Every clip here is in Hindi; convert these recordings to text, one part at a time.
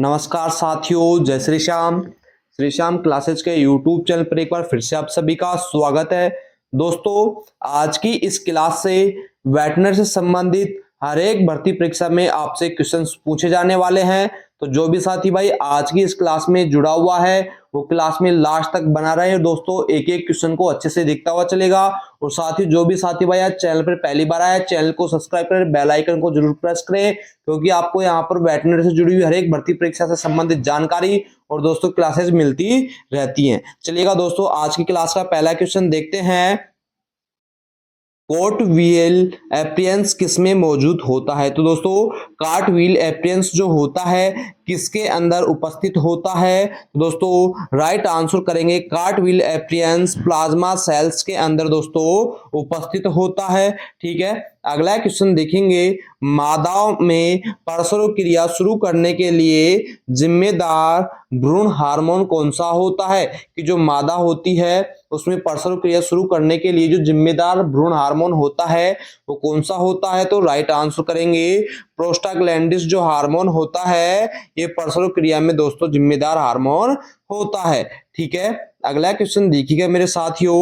नमस्कार साथियों, जय श्री श्याम क्लासेज के यूट्यूब चैनल पर एक बार फिर से आप सभी का स्वागत है। दोस्तों, आज की इस क्लास से वेटनरी से संबंधित हर एक भर्ती परीक्षा में आपसे क्वेश्चंस पूछे जाने वाले हैं। तो जो भी साथी भाई आज की इस क्लास में जुड़ा हुआ है वो क्लास में लास्ट तक बना रहे हैं। दोस्तों, एक एक क्वेश्चन को अच्छे से देखता हुआ चलेगा। और साथ ही जो भी साथी भाई आज चैनल पर पहली बार आया, चैनल को सब्सक्राइब करें, बेल आइकन को जरूर प्रेस करें, क्योंकि आपको यहाँ पर वेटनरी से जुड़ी हुई हर एक भर्ती परीक्षा से संबंधित जानकारी और दोस्तों क्लासेस मिलती रहती हैं। चलिएगा दोस्तों, आज की क्लास का पहला क्वेश्चन देखते हैं। कोट व्हील एप्रियंस किसमें मौजूद होता है? तो दोस्तों, कार्ट व्हील एप्रियंस जो होता है किसके अंदर उपस्थित होता है? तो दोस्तों राइट आंसर करेंगे, cart wheel appearance plasma cells के अंदर दोस्तों उपस्थित होता है। ठीक है, अगला क्वेश्चन देखेंगे। मादा में प्रसव क्रिया शुरू करने के लिए जिम्मेदार भ्रूण हार्मोन कौन सा होता है? कि जो मादा होती है उसमें प्रसव क्रिया शुरू करने के लिए जो जिम्मेदार भ्रूण हार्मोन होता है वो कौन सा होता है? तो राइट आंसर करेंगे प्रोस्टाग्लैंडिस जो हार्मोन होता है ये प्रसव क्रिया में दोस्तों जिम्मेदार हार्मोन होता है। ठीक है, अगला क्वेश्चन देखिएगा मेरे साथियों।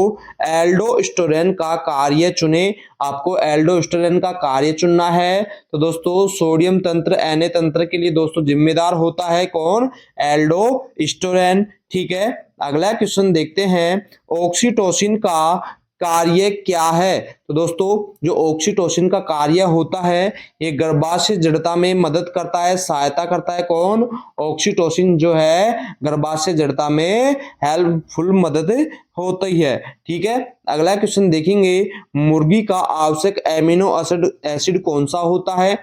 एल्डोस्टेरोन का कार्य चुने। आपको एल्डोस्टेरोन का कार्य चुनना है। तो दोस्तों सोडियम तंत्र Na तंत्र के लिए दोस्तों जिम्मेदार होता है कौन? एल्डोस्टेरोन। ठीक है, अगला क्वेश्चन देखते हैं। ऑक्सीटोसिन का कार्य क्या है? तो दोस्तों जो ऑक्सीटोसिन का कार्य होता है ये गर्भाशय जड़ता में मदद करता है, सहायता करता है कौन? ऑक्सीटोसिन जो है गर्भाशय जड़ता में हेल्पफुल मदद होती है। ठीक है, अगला क्वेश्चन देखेंगे। मुर्गी का आवश्यक एमिनो एसिड कौन सा होता है?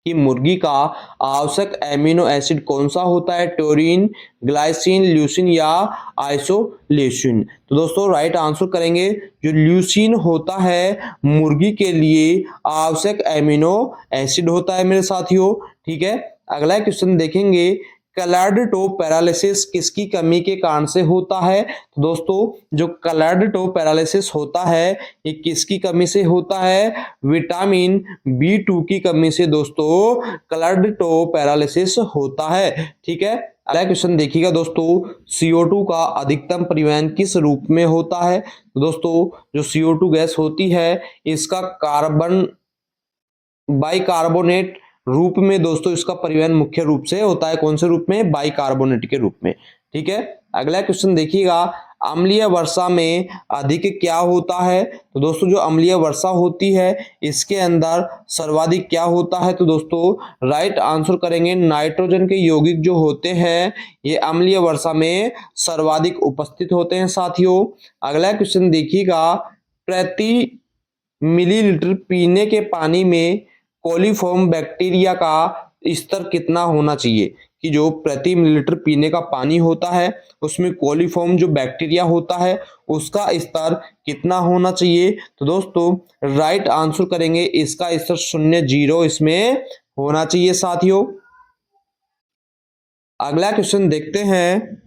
कि मुर्गी का आवश्यक एमिनो एसिड कौन सा होता है? टोरिन, ग्लाइसिन, ल्यूसिन या आइसोलेसिन? तो दोस्तों राइट आंसर करेंगे जो ल्यूसिन होता है मुर्गी के लिए आवश्यक एमिनो एसिड होता है मेरे साथियों। ठीक है, अगला क्वेश्चन देखेंगे। कलर्ड टो पैरालिसिस किसकी कमी के कारण से होता है? तो दोस्तों जो कलर्ड टो पैरालिसिस होता है ये किसकी कमी से होता है? विटामिन B2 की कमी से दोस्तों कलर्ड टो पैरालिसिस होता है। ठीक है, अगला क्वेश्चन देखिएगा दोस्तों। CO2 का अधिकतम परिवहन किस रूप में होता है? तो दोस्तों जो CO2 गैस होती है इसका कार्बन बाइकार्बोनेट रूप में दोस्तों इसका परिवहन मुख्य रूप से होता है। कौन से रूप में? बाइकार्बोनेट के रूप में। ठीक है, अगला क्वेश्चन देखिएगा। अम्लीय वर्षा में अधिक क्या होता है? तो दोस्तों जो अम्लीय वर्षा होती है इसके अंदर सर्वाधिक क्या होता है? तो दोस्तों राइट आंसर करेंगे नाइट्रोजन के यौगिक जो होते हैं ये अम्लीय वर्षा में सर्वाधिक उपस्थित होते हैं साथियों। अगला क्वेश्चन देखिएगा। प्रति मिलीलीटर पीने के पानी में कोलीफॉर्म बैक्टीरिया का स्तर कितना होना चाहिए? कि जो प्रति मिलीलीटर पीने का पानी होता है उसमें कोलीफॉर्म जो बैक्टीरिया होता है उसका स्तर कितना होना चाहिए? तो दोस्तों राइट आंसर करेंगे इसका स्तर 0 इसमें होना चाहिए साथियों। अगला क्वेश्चन देखते हैं।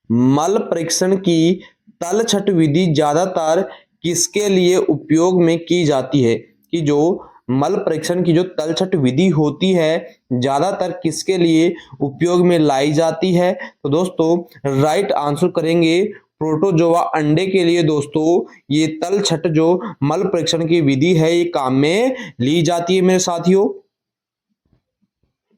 मल परीक्षण की तलछट विधि ज्यादातर किसके लिए उपयोग में की जाती है? कि जो मल परीक्षण की जो तलछट विधि होती है ज्यादातर किसके लिए उपयोग में लाई जाती है? तो दोस्तों राइट आंसर करेंगे प्रोटोजोआ अंडे के लिए दोस्तों ये तलछट जो मल परीक्षण की विधि है ये काम में ली जाती है मेरे साथियों।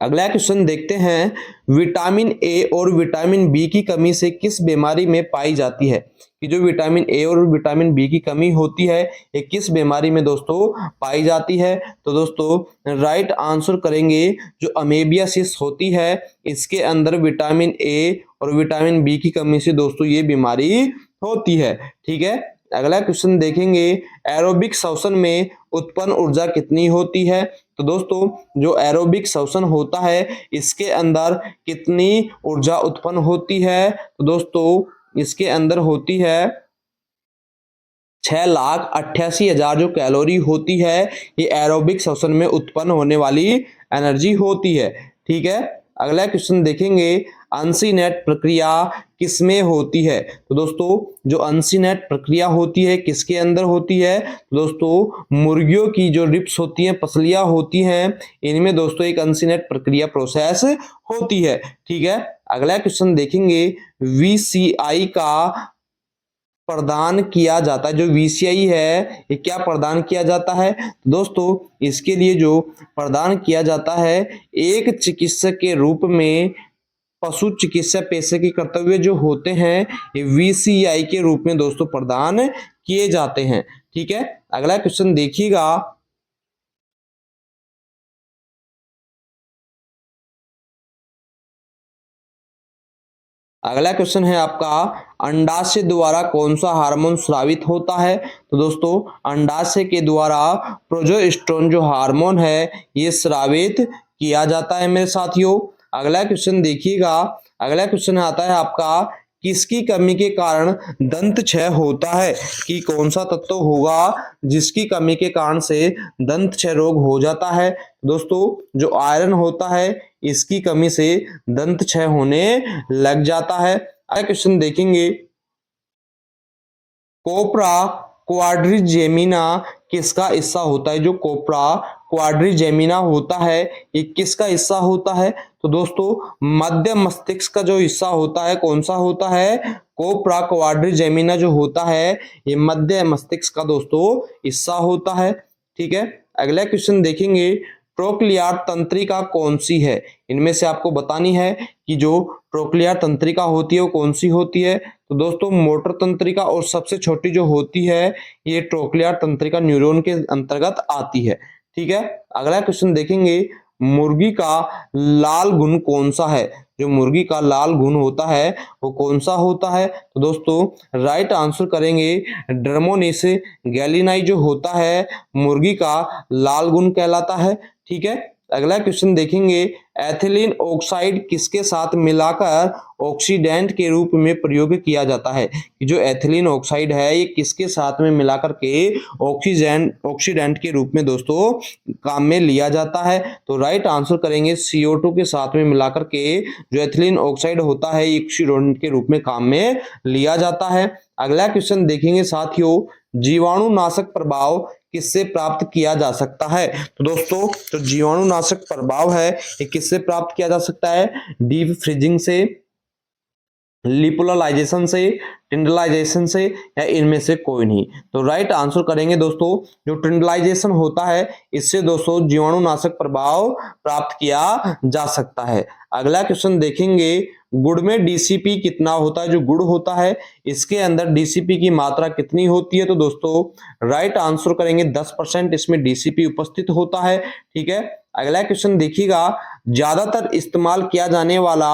अगला क्वेश्चन देखते हैं। विटामिन ए और विटामिन बी की कमी से किस बीमारी में पाई जाती है? कि जो विटामिन ए और विटामिन बी की कमी होती है ये किस बीमारी में दोस्तों पाई जाती है? तो दोस्तों राइट आंसर करेंगे जो अमेबियासिस होती है इसके अंदर विटामिन ए और विटामिन बी की कमी से दोस्तों ये बीमारी होती है। ठीक है, अगला क्वेश्चन देखेंगे। एरोबिक श्वसन में उत्पन्न ऊर्जा कितनी होती है? तो दोस्तों जो एरोबिक श्वसन होता है इसके अंदर कितनी ऊर्जा उत्पन्न होती है? तो दोस्तों इसके अंदर होती है 6,88,000 जो कैलोरी होती है ये एरोबिक श्वसन में उत्पन्न होने वाली एनर्जी होती है। ठीक है, अगला क्वेश्चन देखेंगे, अनसीनेट प्रक्रिया किसमें होती है? तो दोस्तों जो अनसीनेट प्रक्रिया होती है किसके अंदर होती है? तो दोस्तों मुर्गियों की जो रिप्स होती हैं, पसलियां होती हैं, इनमें दोस्तों एक अनसीनेट प्रक्रिया प्रोसेस होती है। ठीक है, अगला क्वेश्चन देखेंगे, वीसीआई का प्रदान किया जाता है, जो वीसीआई है ये क्या प्रदान किया जाता है? दोस्तों इसके लिए जो प्रदान किया जाता है, एक चिकित्सक के रूप में पशु चिकित्सा पेशे के कर्तव्य जो होते हैं ये वीसीआई के रूप में दोस्तों प्रदान किए जाते हैं। ठीक है, अगला क्वेश्चन देखिएगा, अगला क्वेश्चन है आपका, अंडाशय द्वारा कौन सा हार्मोन स्रावित होता है? तो दोस्तों अंडाशय के द्वारा प्रोजेस्टेरोन जो हार्मोन है ये स्रावित किया जाता है मेरे साथियों। अगला क्वेश्चन देखिएगा, अगला क्वेश्चन आता है आपका, किसकी कमी के कारण दंत क्षय होता है? कि कौन सा तत्व होगा जिसकी कमी के कारण से दंत क्षय रोग हो जाता है? दोस्तों जो आयरन होता है इसकी कमी से दंत क्षय होने लग जाता है। अगला क्वेश्चन देखेंगे, कोपरा क्वाड्रिजेमिना किसका हिस्सा होता है? जो कोपरा क्वाड्रिजेमिना होता है ये किसका हिस्सा होता है? तो दोस्तों मध्य मस्तिष्क का जो हिस्सा होता है कौन सा होता है? कोपरा क्वाड्रिजेमिना जो होता है ये मध्य मस्तिष्क का दोस्तों हिस्सा होता है। ठीक है, अगला क्वेश्चन देखेंगे, ट्रोक्लियर तंत्रिका कौन सी है? इनमें से आपको बतानी है कि जो ट्रोक्लियर तंत्रिका होती है वो कौन सी होती है? तो दोस्तों मोटर तंत्रिका, और सबसे छोटी जो होती है ये ट्रोक्लियर तंत्रिका न्यूरॉन के अंतर्गत आती है। ठीक है, अगला क्वेश्चन देखेंगे, मुर्गी का लाल गुण कौन सा है? जो मुर्गी का लाल गुण होता है वो कौन सा होता है? तो दोस्तों राइट आंसर करेंगे, ड्रमोनिस गैलिनाई जो होता है मुर्गी का लाल गुण कहलाता है। ठीक है, अगला क्वेश्चन देखेंगे, एथिलीन ऑक्साइड किसके साथ मिलाकर ऑक्सीडेंट के रूप में प्रयोग किया जाता है? कि जो एथिलीन ऑक्साइड है ये किसके साथ में मिलाकर के ऑक्सीडेंट के रूप में दोस्तों काम में लिया जाता है? तो राइट आंसर करेंगे, CO2 के साथ में मिलाकर के जो एथिलीन ऑक्साइड होता है ऑक्सीडेंट के रूप में काम में लिया जाता है। अगला क्वेश्चन देखेंगे साथियों, जीवाणुनाशक प्रभाव किससे प्राप्त किया जा सकता है? तो दोस्तों जो जीवाणुनाशक प्रभाव है ये किससे प्राप्त किया जा सकता है? डीप फ्रीजिंग से, लिपोलाइजेशन से, टिंडलाइजेशन से, या इनमें से कोई नहीं? तो राइट आंसर करेंगे दोस्तों, जो टिंडलाइजेशन होता है इससे दोस्तों जीवाणुनाशक प्रभाव प्राप्त किया जा सकता है। अगला क्वेश्चन देखेंगे, गुड़ में डीसीपी कितना होता है? जो गुड़ होता है इसके अंदर डीसीपी की मात्रा कितनी होती है? तो दोस्तों राइट आंसर करेंगे 10% इसमें डीसीपी उपस्थित होता है। ठीक है, अगला क्वेश्चन देखिएगा, ज्यादातर इस्तेमाल किया जाने वाला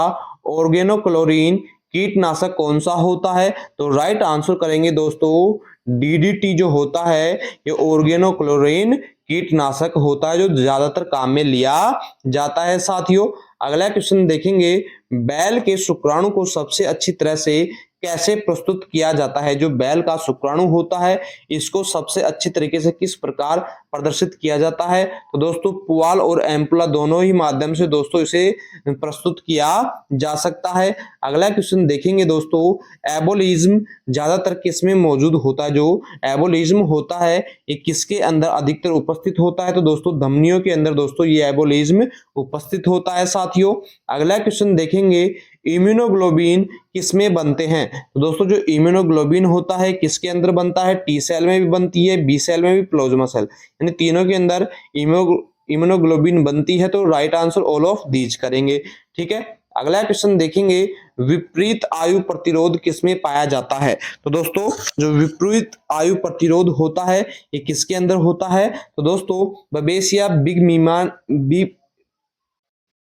ऑर्गेनोक्लोरीन कीटनाशक कौन सा होता है? तो राइट आंसर करेंगे दोस्तों, डीडीटी जो होता है ये ऑर्गेनोक्लोरीन कीटनाशक होता है जो ज्यादातर काम में लिया जाता है साथियों। अगला क्वेश्चन देखेंगे, बैल के शुक्राणु को सबसे अच्छी तरह से कैसे प्रस्तुत किया जाता है? जो बैल का शुक्राणु होता है इसको सबसे अच्छी तरीके से किस प्रकार प्रदर्शित किया जाता है? तो दोस्तों पुआल और एम्पुला दोनों ही माध्यम से दोस्तों इसे प्रस्तुत किया जा सकता है। अगला क्वेश्चन देखेंगे दोस्तों, एबोलिज्म ज्यादातर किस में मौजूद होता है? जो एबोलिज्म होता है ये किसके अंदर अधिकतर उपस्थित होता है? तो दोस्तों धमनियों के अंदर दोस्तों ये एबोलिज्म उपस्थित होता है साथियों। अगला क्वेश्चन देखेंगे, इम्यूनोग्लोबिन किसमें बनते हैं? तो दोस्तों जो इम्यूनोग्लोबिन होता है किसके अंदर बनता है? टी सेल में भी बनती है, बी सेल में भी, प्लाज्मा सेल, यानी तीनों के अंदर इम्यूनोग्लोबिन बनती है। तो right answer all of these करेंगे। ठीक है, अगला क्वेश्चन देखेंगे, विपरीत आयु प्रतिरोध किसमें पाया जाता है? तो दोस्तों जो विपरीत आयु प्रतिरोध होता है ये किसके अंदर होता है? तो दोस्तों बबेसिया बिग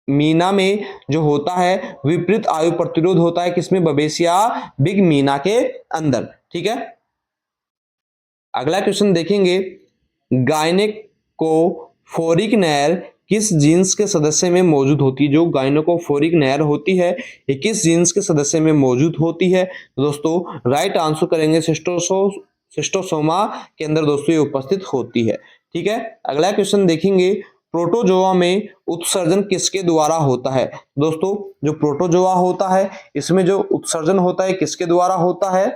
मीना में जो होता है विपरीत आयु प्रतिरोध होता है किसमें? बबेसिया बिग मीना के अंदर। ठीक है, अगला क्वेश्चन देखेंगे, गायनेकोफोरिक नहर किस जीन्स के सदस्य में मौजूद होती है? जो गायनेकोफोरिक नहर होती है ये किस जीन्स के सदस्य में मौजूद होती है? तो दोस्तों राइट आंसर करेंगे, सिस्टोसोमा के अंदर दोस्तों ये उपस्थित होती है। ठीक है, अगला क्वेश्चन देखेंगे, प्रोटोजोआ में उत्सर्जन किसके द्वारा होता है? दोस्तों जो प्रोटोजोआ होता है इसमें जो उत्सर्जन होता है किसके द्वारा होता है?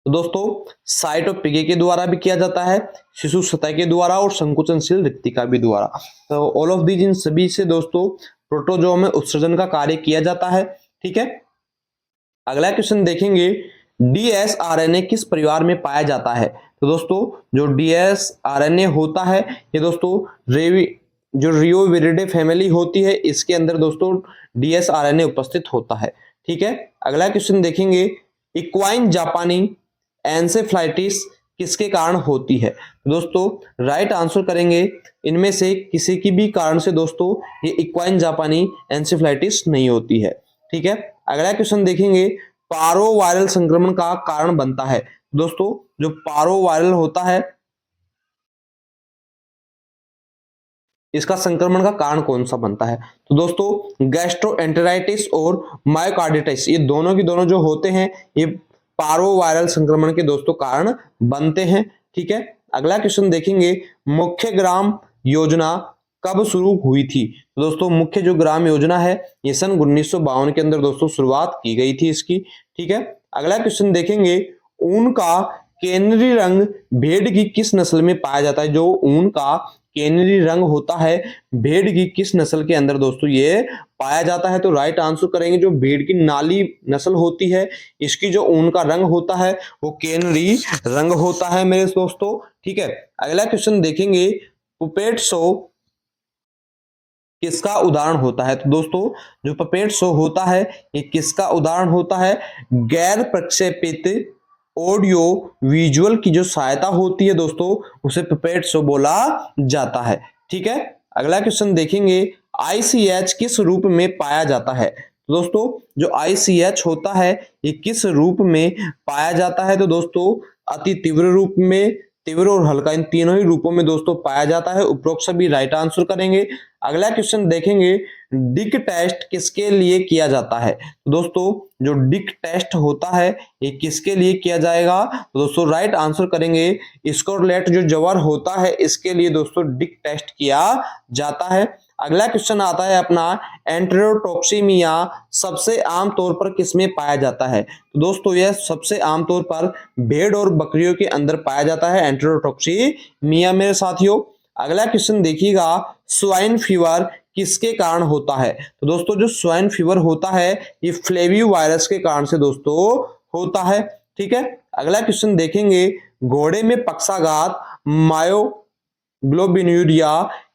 तो दोस्तों साइटोपिगे के द्वारा भी किया जाता है, शिशु सतह के द्वारा और संकुचनशील रिक्तिका भी द्वारा। तो ऑल ऑफ दीज इन सभी से दोस्तों प्रोटोजोआ में उत्सर्जन का कार्य किया जाता है। ठीक है, अगला क्वेश्चन देखेंगे, डीएसआरएनए किस परिवार में पाया जाता है? तो दोस्तों जो डीएसआरएनए होता है ये दोस्तों जो रियोविरिडे फैमिली होती है इसके अंदर दोस्तों डीएसआरएनए उपस्थित होता है। ठीक है, अगला क्वेश्चन देखेंगे, इक्वाइन जापानी एंसेफ्लाइटिस किसके कारण होती है? दोस्तों राइट आंसर करेंगे इनमें से किसी की भी कारण से दोस्तों ये इक्वाइन जापानी एंसेफ्लाइटिस नहीं होती है। ठीक है, अगला क्वेश्चन देखेंगे, पारो वायरल संक्रमण का कारण बनता है? दोस्तों जो पारो वायरल होता है इसका संक्रमण का कारण कौन सा बनता है? तो दोस्तों गैस्ट्रोएंटेराइटिस और मायोकार्डिटिस ये दोनों की दोनों जो होते हैं ये पारो वायरल संक्रमण के दोस्तों कारण बनते हैं। ठीक है, अगला क्वेश्चन देखेंगे, मुख्य ग्राम योजना कब शुरू हुई थी? तो दोस्तों मुख्य जो ग्राम योजना है ये सन 1952 के अंदर दोस्तों शुरुआत की गई थी इसकी। ठीक है, अगला क्वेश्चन देखेंगे, ऊन का केनरी रंग भेड़ की किस नस्ल में पाया जाता है? जो ऊन का केनरी रंग होता है भेड़ की किस नस्ल के अंदर दोस्तों ये पाया जाता है? तो राइट आंसर करेंगे जो भेड़ की नाली नस्ल होती है इसकी जो ऊन का रंग होता है वो केनरी रंग होता है मेरे दोस्तों। ठीक है, अगला क्वेश्चन देखेंगे, पुपेट शो किसका उदाहरण होता है? तो दोस्तों जो पपेट शो होता है ये किसका उदाहरण होता है? गैर प्रक्षेपित ऑडियो विजुअल की जो सहायता होती है दोस्तों उसे पपेट शो बोला जाता है। ठीक है, अगला क्वेश्चन देखेंगे, आईसीएच किस रूप में पाया जाता है? तो दोस्तों जो आईसीएच होता है ये किस रूप में पाया जाता है? तो दोस्तों अति तीव्र रूप में, तीव्र और हल्का इन तीनों ही रूपों में दोस्तों पाया जाता है। उपरोक्त सभी राइट आंसर करेंगे। अगला क्वेश्चन देखेंगे, डिक टेस्ट किसके लिए किया जाता है? तो दोस्तों जो डिक टेस्ट होता है ये किसके लिए किया जाएगा? तो दोस्तों राइट आंसर करेंगे, स्कारलेट जो जवर होता है इसके लिए दोस्तों डिक टेस्ट किया जाता है। अगला क्वेश्चन आता है अपना, एंटेरोटॉक्सीमिया सबसे आम तौर पर किसमें पाया जाता है? तो दोस्तों यह सबसे आम तौर पर भेड़ और बकरियों के अंदर पाया जाता है एंटेरोटॉक्सीमिया मेरे साथियों। अगला क्वेश्चन देखिएगा, स्वाइन फीवर किसके कारण होता है? तो दोस्तों जो स्वाइन फीवर होता है ये फ्लेवियो वायरस के कारण से दोस्तों होता है। ठीक है, अगला क्वेश्चन देखेंगे, घोड़े में पक्षाघात मायोग्लोबिनुरिया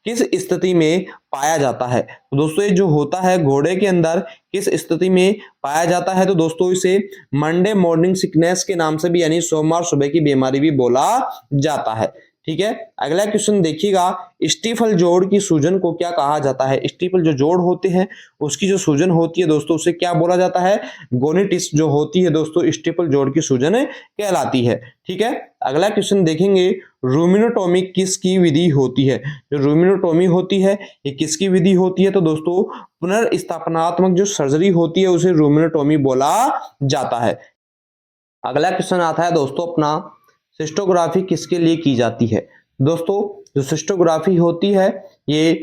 किस स्थिति में पाया जाता है? तो दोस्तों ये जो होता है घोड़े के अंदर किस स्थिति में पाया जाता है? तो दोस्तों इसे मंडे मॉर्निंग सिकनेस के नाम से भी यानी सोमवार सुबह की बीमारी भी बोला जाता है। ठीक है, अगला क्वेश्चन देखिएगा, स्टीफल जोड़ की सूजन को क्या कहा जाता है? स्टीफल जो जोड़ होते हैं उसकी जो सूजन होती है दोस्तों उसे क्या बोला जाता है? गोनिटिस जो होती है दोस्तों स्टीफल जोड़ की सूजन कहलाती है। ठीक है, अगला क्वेश्चन देखेंगे, रूमिनोटोमी किसकी विधि होती है? जो रूमिनोटोमी होती है ये किसकी विधि होती है? तो दोस्तों पुनर्स्थापनात्मक जो सर्जरी होती है उसे रूमिनोटोमी बोला जाता है। अगला क्वेश्चन आता है दोस्तों अपना, सिस्टोग्राफी किसके लिए की जाती है? दोस्तों जो सिस्टोग्राफी होती है ये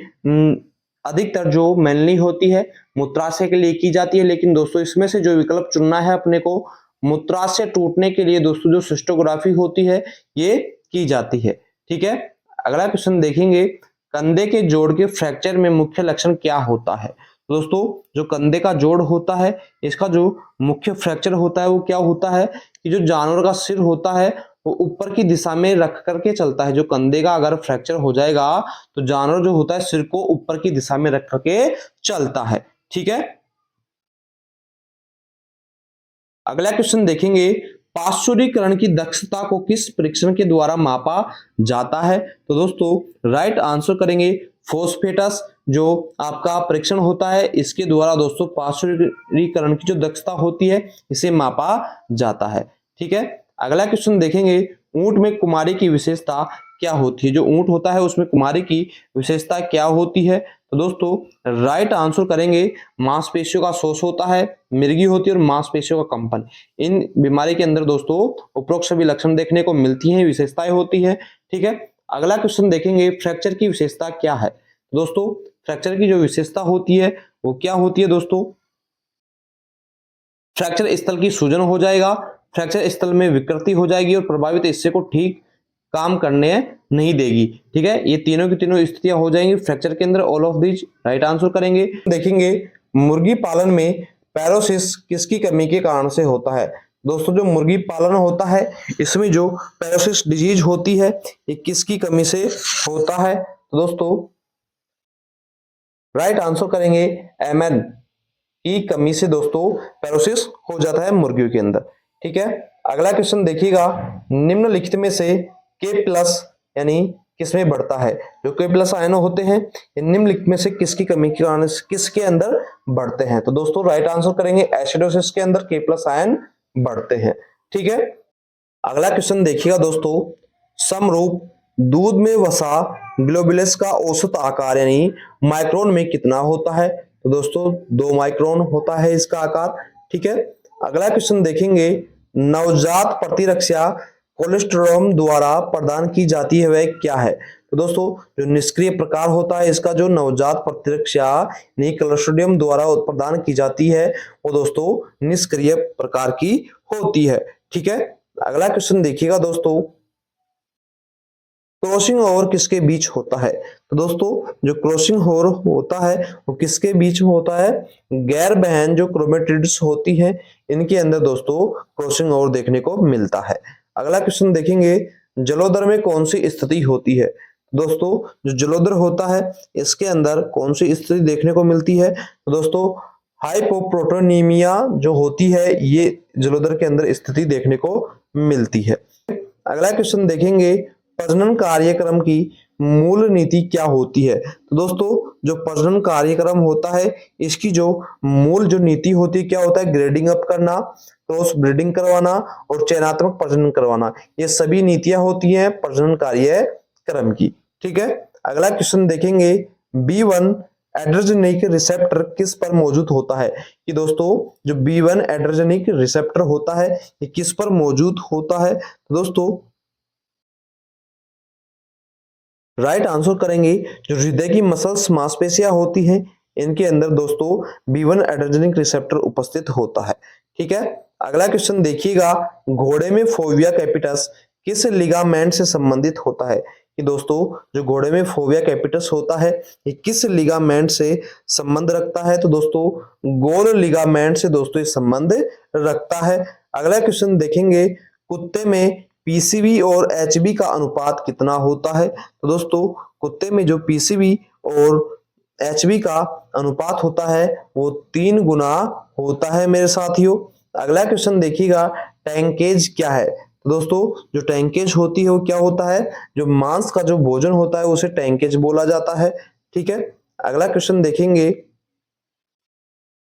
अधिकतर जो मेनली होती है मूत्राशय के लिए की जाती है, लेकिन दोस्तों इसमें से जो विकल्प चुनना है अपने को मूत्राशय टूटने के लिए दोस्तों जो सिस्टोग्राफी होती है ये की जाती है। ठीक है, अगला क्वेश्चन देखेंगे, कंधे के जोड़ के फ्रैक्चर में मुख्य लक्षण क्या होता है? दोस्तों जो कंधे का जोड़ होता है इसका जो मुख्य फ्रैक्चर होता है वो क्या होता है कि जो जानवर का सिर होता है वो ऊपर की दिशा में रख करके चलता है। जो कंधे का अगर फ्रैक्चर हो जाएगा तो जानवर जो होता है सिर को ऊपर की दिशा में रख करके चलता है। ठीक है, अगला क्वेश्चन देखेंगे, पाश्चुरीकरण की दक्षता को किस परीक्षण के द्वारा मापा जाता है? तो दोस्तों राइट आंसर करेंगे, फॉस्फेटस जो आपका परीक्षण होता है इसके द्वारा दोस्तों पाश्चुरीकरण की जो दक्षता होती है इसे मापा जाता है। ठीक है, अगला क्वेश्चन देखेंगे, ऊंट में कुमारी की विशेषता क्या होती है, जो ऊंट होता है उसमें कुमारी की विशेषता क्या होती है। तो दोस्तों राइट आंसर करेंगे मांसपेशियों का शोष होता है, मिर्गी होती है और मांसपेशियों का कंपन। इन बीमारी के अंदर दोस्तों उपरोक्त सभी लक्षण देखने को मिलती हैं, विशेषताएं होती है। ठीक है, अगला क्वेश्चन देखेंगे फ्रैक्चर की विशेषता क्या है। दोस्तों फ्रैक्चर की जो विशेषता होती है वो क्या होती है दोस्तों, फ्रैक्चर स्थल की सूजन हो जाएगा, फ्रैक्चर स्थल में विकृति हो जाएगी और प्रभावित हिस्से को ठीक काम करने नहीं देगी। ठीक है, ये तीनों की तीनों स्थितियां हो जाएंगी फ्रैक्चर के अंदर। All of these right answer करेंगे। देखेंगे मुर्गी पालन में पैरोसिस किसकी कमी के कारण से होता है। दोस्तों जो मुर्गी पालन होता है इसमें जो पैरोसिस डिजीज होती है ये किसकी कमी से होता है। तो दोस्तों राइट आंसर करेंगे एमएन की कमी से दोस्तों पैरोसिस हो जाता है मुर्गियों के अंदर। ठीक है, अगला क्वेश्चन देखिएगा, निम्नलिखित में से के प्लस यानी किसमें बढ़ता है। जो के प्लस आयन होते हैं निम्नलिखित में से किसकी कमी के कारण किसके अंदर बढ़ते हैं। तो दोस्तों राइट आंसर करेंगे एसिडोसिस के अंदर के प्लस आयन बढ़ते हैं। ठीक है, अगला क्वेश्चन देखिएगा दोस्तों, समरूप दूध में वसा ग्लोबुलस का औसत आकार यानी माइक्रोन में कितना होता है। तो दोस्तों 2 माइक्रोन होता है इसका आकार। ठीक है, अगला क्वेश्चन देखेंगे, नवजात प्रतिरक्षा कोलेस्ट्रोम द्वारा प्रदान की जाती है वह क्या है। तो दोस्तों जो निष्क्रिय प्रकार होता है इसका, जो नवजात प्रतिरक्षा यानी कोलेस्ट्रोडियम द्वारा प्रदान की जाती है वो दोस्तों निष्क्रिय प्रकार की होती है। ठीक है, अगला क्वेश्चन देखिएगा दोस्तों, क्रॉसिंग ओवर किसके बीच होता है। तो दोस्तों जो क्रॉसिंग ओवर होता है वो किसके बीच में होता है, गैर बहन जो क्रोमेटिड्स होती है इनके अंदर दोस्तों क्रॉसिंग ओवर देखने को मिलता है। अगला क्वेश्चन देखेंगे, जलोदर में कौन सी स्थिति होती है। दोस्तों जो जलोदर होता है इसके अंदर कौन सी स्थिति देखने को मिलती है। तो दोस्तों हाइपोप्रोटोनीमिया जो होती है ये जलोदर के अंदर स्थिति देखने को मिलती है। अगला क्वेश्चन देखेंगे, प्रजनन कार्यक्रम की मूल नीति क्या होती है। तो दोस्तों जो प्रजनन कार्यक्रम होता है इसकी जो मूल जो नीति होती है क्या होता है, ग्रेडिंग अप करना, क्रॉस ब्रीडिंग करवाना और चयनात्मक प्रजनन करवाना, ये सभी नीतियां होती हैं प्रजनन कार्यक्रम की। ठीक है, अगला क्वेश्चन देखेंगे, B1 एड्रेजेनिक रिसेप्टर किस पर मौजूद होता है। कि दोस्तों जो B1 एड्रेजेनिक रिसेप्टर होता है ये किस पर मौजूद होता है। तो दोस्तों राइट आंसर करेंगे जो हृदय की मसल्स मांसपेशियां होती हैं इनके अंदर दोस्तों B1 एड्रेजेनिक रिसेप्टर उपस्थित होता है। ठीक है, अगला क्वेश्चन देखिएगा, घोड़े में फोविया कैपिटस किस लिगामेंट से संबंधित होता है। कि दोस्तों जो घोड़े में फोविया कैपिटस होता है ये किस लिगामेंट से संबंध रखता है। तो दोस्तों गोल लिगामेंट से दोस्तों ये संबंध रखता है। अगला क्वेश्चन देखेंगे, कुत्ते में पीसीबी और एचबी का अनुपात कितना होता है। तो दोस्तों कुत्ते में जो पीसीबी और एचबी का अनुपात होता है वो 3 गुना होता है मेरे साथियों। अगला क्वेश्चन देखिएगा, टैंकेज क्या है। तो दोस्तों जो टैंकेज होती है वो क्या होता है, जो मांस का जो भोजन होता है उसे टैंकेज बोला जाता है। ठीक है, अगला क्वेश्चन देखेंगे,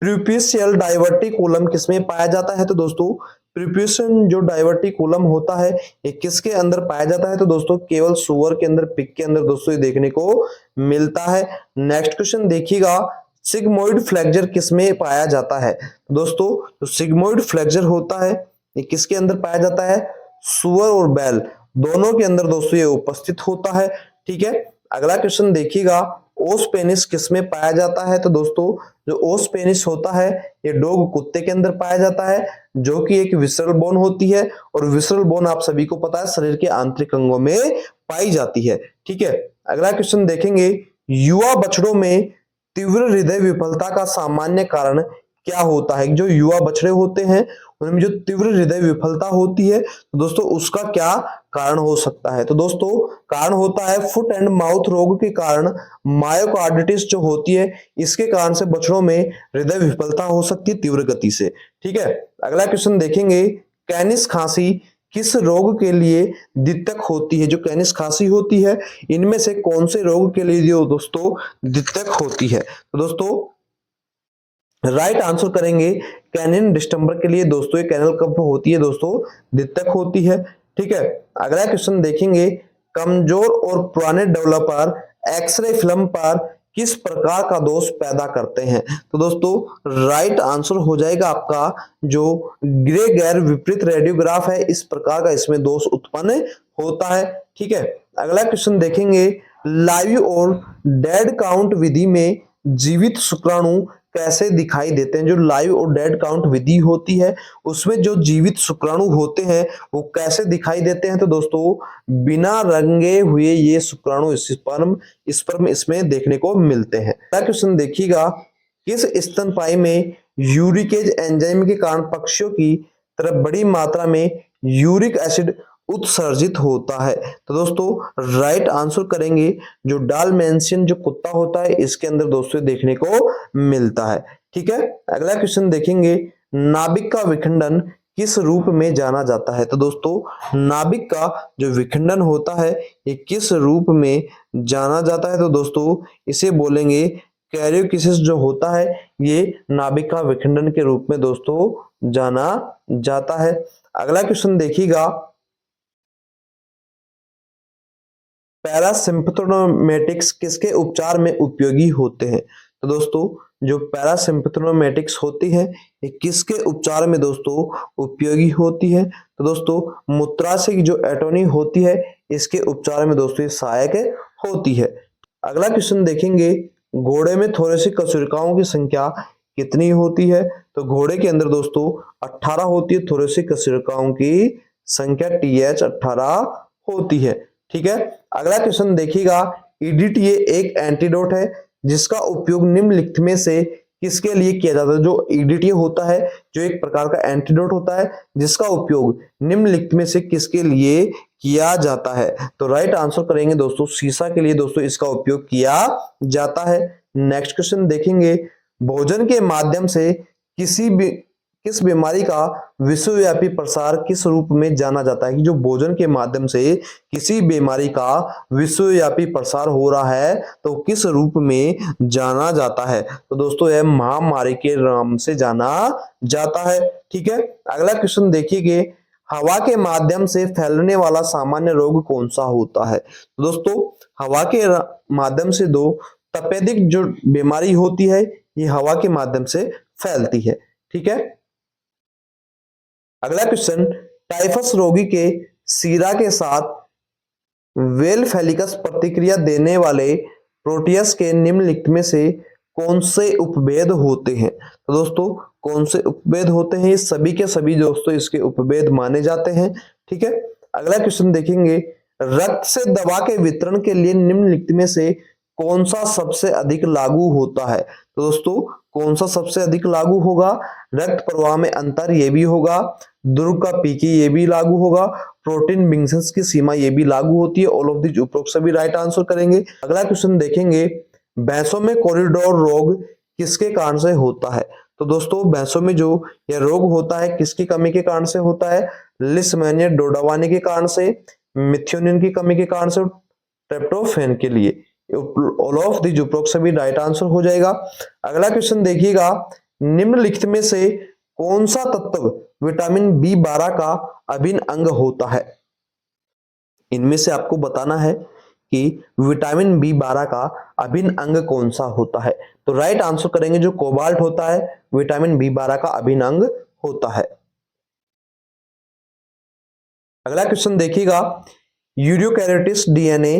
प्रीप्यूशियल डाइवर्टिकुलम किसमें पाया जाता है। तो दोस्तों प्रीप्यूशन जो डाइवर्टिकुलम होता है ये किसके अंदर पाया जाता है। तो दोस्तों केवल सुअर के अंदर, पिग के अंदर दोस्तों ये देखने को मिलता है। नेक्स्ट क्वेश्चन देखिएगा, सिग्मोइड फ्लेक्सर किसमें पाया जाता है। तो दोस्तों जो सिग्मोइड फ्लेक्सर होता है ये किसके अंदर पाया जाता है, सुअर और बैल दोनों के अंदर दोस्तों ये उपस्थित होता है। ठीक है, अगला क्वेश्चन देखिएगा, ओस पेनिस किसमें पाया जाता है। तो दोस्तों जो ओस पेनिस होता है ये डॉग कुत्ते के अंदर पाया जाता है जो कि एक विसरल बोन होती है और विसरल बोन आप सभी को पता है शरीर के आंतरिक अंगों में पाई जाती है। ठीक है, अगला क्वेश्चन देखेंगे, युवा बछड़ों में तीव्र हृदय विफलता का सामान्य कारण क्या होता है। जो युवा बछड़े होते हैं उनमें जो तीव्र हृदय विफलता होती है तो दोस्तों उसका क्या कारण हो सकता है। तो दोस्तों कारण होता है फुट एंड माउथ रोग के कारण मायोकार्डिटिस जो होती है इसके कारण से बछड़ों में हृदय विफलता हो सकती है तीव्र गति से। ठीक है, अगला क्वेश्चन देखेंगे, कैनिस खांसी किस रोग के लिए द्वितीयक होती है। जो कैनिस खांसी होती है इनमें से कौन से रोग के लिए जो दोस्तों द्वितीयक होती है। तो दोस्तों राइट आंसर करेंगे कैनिन डिस्टेंबर के लिए दोस्तों ये कैनल कब होती है दोस्तों द्वितीयक होती है। ठीक है, अगला क्वेश्चन देखेंगे, कमजोर और पुराने डेवलपर एक्सरे फिल्म पर किस प्रकार का दोष पैदा करते हैं? तो दोस्तों राइट आंसर हो जाएगा आपका जो ग्रे गैर विपरीत रेडियोग्राफ है, इस प्रकार का इसमें दोष उत्पन्न होता है। ठीक है, अगला क्वेश्चन देखेंगे, लाइव और डेड काउंट विधि में जीवित शुक्राणु कैसे दिखाई देते हैं? जो लाइव और डेड काउंट विधि होती है उसमें जो जीवित शुक्राणु होते हैं वो कैसे दिखाई देते हैं? तो दोस्तों बिना रंगे हुए ये शुक्राणु स्पर्म इसमें देखने को मिलते हैं। अगला क्वेश्चन देखिएगा, किस स्तनपायी में यूरिकेज एंजाइम के कारण पक्षियों की तरफ बड़ी मात्रा में यूरिक एसिड उत्सर्जित होता है? तो दोस्तों राइट आंसर करेंगे जो डालमेंशियन जो कुत्ता होता है इसके अंदर दोस्तों देखने को मिलता है। ठीक है, अगला क्वेश्चन देखेंगे, नाभिक का विखंडन किस रूप में जाना जाता है? तो दोस्तों नाभिक का जो विखंडन होता है ये किस रूप में जाना जाता है? तो दोस्तों इसे बोलेंगे कैरियोकिसिस जो होता है, ये नाभिक का विखंडन के रूप में दोस्तों जाना जाता है। अगला क्वेश्चन देखिएगा, पैरासिम्पथोमेटिक्स किसके उपचार में उपयोगी होते हैं? तो दोस्तों जो पैरासिम्पथोमेटिक्स होती है ये किसके उपचार में दोस्तों उपयोगी होती है? तो दोस्तों मूत्राशय जो एटोनी होती है इसके उपचार में दोस्तों ये सहायक होती है। अगला क्वेश्चन देखेंगे, घोड़े में थोरेसिक कशेरुकाओं की संख्या कितनी होती है? तो घोड़े के अंदर दोस्तों 18 होती है, थोरेसिक कशेरुकाओं की संख्या TH 18 होती है। ठीक है, अगला क्वेश्चन देखिएगा, ईडीटीए एक एंटीडोट है जिसका उपयोग निम्नलिखित में से किसके लिए किया जाता है? जो ईडीटीए होता है जो एक प्रकार का एंटीडोट होता है जिसका उपयोग निम्नलिखित में से किसके लिए किया जाता है? तो राइट आंसर करेंगे दोस्तों सीसा के लिए दोस्तों इसका उपयोग किया जाता है। नेक्स्ट क्वेश्चन देखेंगे, भोजन के माध्यम से किस बीमारी का विश्वव्यापी प्रसार किस रूप में जाना जाता है? कि जो भोजन के माध्यम से किसी बीमारी का विश्वव्यापी प्रसार हो रहा है तो किस रूप में जाना जाता है? तो दोस्तों यह महामारी के नाम से जाना जाता है। ठीक है, अगला क्वेश्चन देखिए, हवा के माध्यम से फैलने वाला सामान्य रोग कौन सा होता है? तो दोस्तों हवा के माध्यम से दो तपेदिक जो बीमारी होती है ये हवा के माध्यम से फैलती है। ठीक है, अगला क्वेश्चन, टाइफस रोगी के सीरा के साथ वेल फेलिकस प्रतिक्रिया देने वाले प्रोटियस के निम्नलिखित में से कौन से उपभेद होते हैं? तो दोस्तों कौन से उपभेद होते हैं? ये सभी के सभी दोस्तों इसके उपभेद माने जाते हैं। ठीक है, अगला क्वेश्चन देखेंगे, रक्त से दवा के वितरण के लिए निम्नलिखित में से कौन सा सबसे अधिक लागू होता है? तो दोस्तों कौन सा सबसे अधिक लागू होगा? रक्त प्रवाह में अंतर ये भी होगा, ध्रुव का पीकी ये भी लागू होगा, प्रोटीन बिंग्सन्स की सीमा ये भी लागू होती है। ऑल ऑफ दी उपरोक्त सभी राइट आंसर करेंगे। अगला क्वेश्चन देखेंगे, भैंसों में कॉरिडोर रोग किसके कारण से होता है? तो दोस्तों भैंसों में जो यह रोग होता है किसकी कमी के कारण से होता है? लिस्मेनिया डोडावानी के कारण से, मिथ्योनिन की कमी के कारण से, ट्रिप्टोफैन के लिए। ऑल ऑफ दी उपरोक्त सभी राइट आंसर हो जाएगा। अगला क्वेश्चन देखिएगा, निम्नलिखित में से कौन सा तत्व विटामिन B12 का अभिन्न अंग होता है? इनमें से आपको बताना है कि विटामिन B12 का अभिन्न अंग कौन सा होता है? तो राइट आंसर करेंगे जो कोबाल्ट होता है विटामिन B12 का अभिन्न अंग होता है। अगला क्वेश्चन देखिएगा, यूरियोकैरियोटिस DNA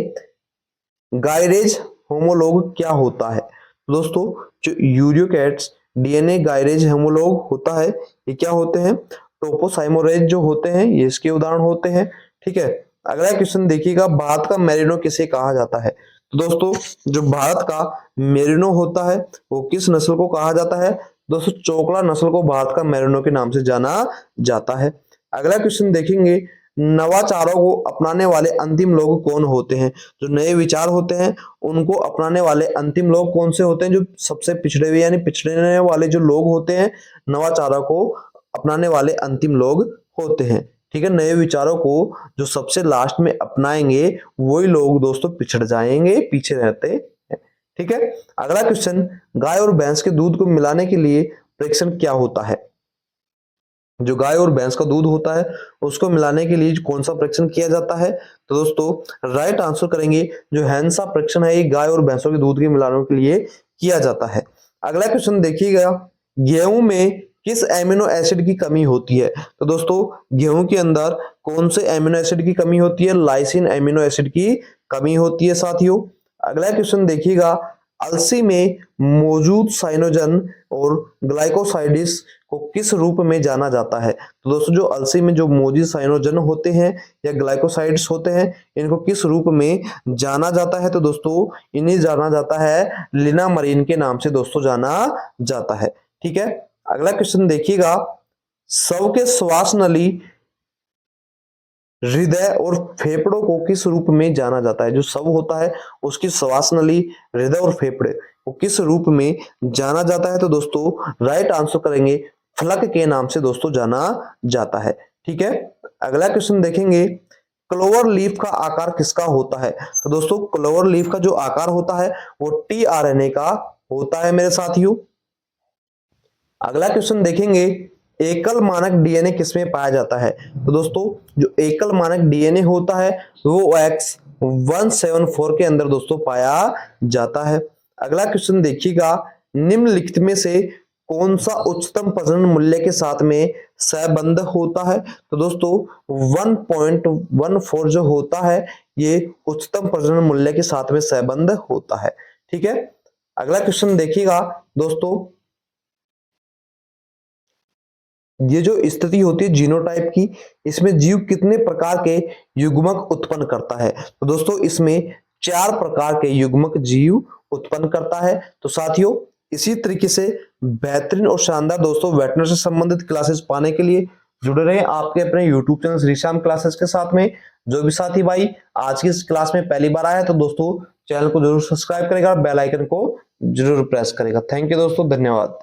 गायरेज होमोलॉग क्या होता है? दोस्तों जो यूरियोकैट्स DNA गायरेज होमोलॉग होता है ये क्या होते हैं? टोपोसाइमोरेज जो होते हैं ये इसके उदाहरण होते हैं। ठीक है, अगला क्वेश्चन देखिएगा, भारत का मेरिनो किसे कहा जाता है? तो दोस्तों जो भारत का मेरिनो होता है वो किस नस्ल को कहा जाता है? दोस्तों चोकला नस्ल को भारत का मेरिनो के नाम से जाना जाता है। अगला क्वेश्चन देखेंगे, नवाचारों को अपनाने वाले अंतिम लोग कौन होते हैं? जो नए विचार होते हैं उनको अपनाने वाले अंतिम लोग कौन से होते हैं? जो सबसे पिछड़े हुए यानी पिछड़ने वाले जो लोग होते हैं नवाचारों को अपनाने वाले अंतिम लोग होते हैं। ठीक है, नए विचारों को जो सबसे लास्ट में अपनाएंगे वही लोग दोस्तों पिछड़ जाएंगे, पीछे रहते हैं। ठीक है, अगला क्वेश्चन, गाय और भैंस के दूध को मिलाने के लिए परीक्षण क्या होता है? जो गाय और भैंस का दूध होता है उसको मिलाने के लिए कौन सा परीक्षण किया जाता है? तो दोस्तों राइट आंसर करेंगे जो हैंसा परीक्षण है, ये गाय और भैंसों के दूध के मिलाने के लिए किया जाता है। अगला क्वेश्चन देखिएगा, गेहूं में किस एमिनो एसिड की कमी होती है? तो दोस्तों गेहूं के अंदर कौन से एमिनो एसिड की कमी होती है? लाइसिन एमिनो एसिड की कमी होती है साथियों। अगला क्वेश्चन देखिएगा, अलसी में मौजूद साइनोजन और ग्लाइकोसाइडिस को किस रूप में जाना जाता है? तो दोस्तों जो अलसी में जो मौजूद साइनोजन होते हैं या ग्लाइकोसाइड्स होते हैं, इनको किस रूप में जाना जाता है? तो दोस्तों इन्हें जाना जाता है लिनामरीन के नाम से दोस्तों जाना जाता है। ठीक है, अगला क्वेश्चन देखिएगा, शव के श्वास नली, हृदय और फेफड़ों को किस रूप में जाना जाता है? जो शव होता है उसकी श्वास नली, हृदय और फेफड़े को किस रूप में जाना जाता है? तो दोस्तों राइट आंसर करेंगे फलक के नाम से दोस्तों जाना जाता है। ठीक है, अगला क्वेश्चन देखेंगे, क्लोवर लीफ का आकार किसका होता है? तो दोस्तों क्लोवर लीफ का जो आकार होता है वो टीआरएनए का होता है मेरे साथियों। अगला क्वेश्चन देखेंगे, एकल मानक डीएनए किसमें पाया जाता है? तो दोस्तों जो एकल मानक डीएनए होता है वो X174 के अंदर दोस्तों पाया जाता है। अगला क्वेश्चन देखिएगा, निम्नलिखित में से कौन सा उच्चतम प्रजनन मूल्य के साथ में सहबंध होता है? तो दोस्तों 1.14 जो होता है ये उच्चतम प्रजनन मूल्य के साथ में सहबंध होता है। ठीक है, अगला क्वेश्चन देखिएगा दोस्तों, ये जो स्थिति होती है जीनोटाइप की, इसमें जीव कितने प्रकार के युग्मक उत्पन्न करता है? तो दोस्तों इसमें 4 प्रकार के युग्मक जीव उत्पन्न करता है। तो साथियों इसी तरीके से बेहतरीन और शानदार दोस्तों वेटनरी से संबंधित क्लासेस पाने के लिए जुड़े रहें आपके अपने यूट्यूब चैनल श्रीश्याम क्लासेस के साथ में। जो भी साथी भाई आज की इस क्लास में पहली बार आया है तो दोस्तों चैनल को जरूर सब्सक्राइब करेगा और बेल आइकन को जरूर प्रेस करेगा। थैंक यू दोस्तों, धन्यवाद।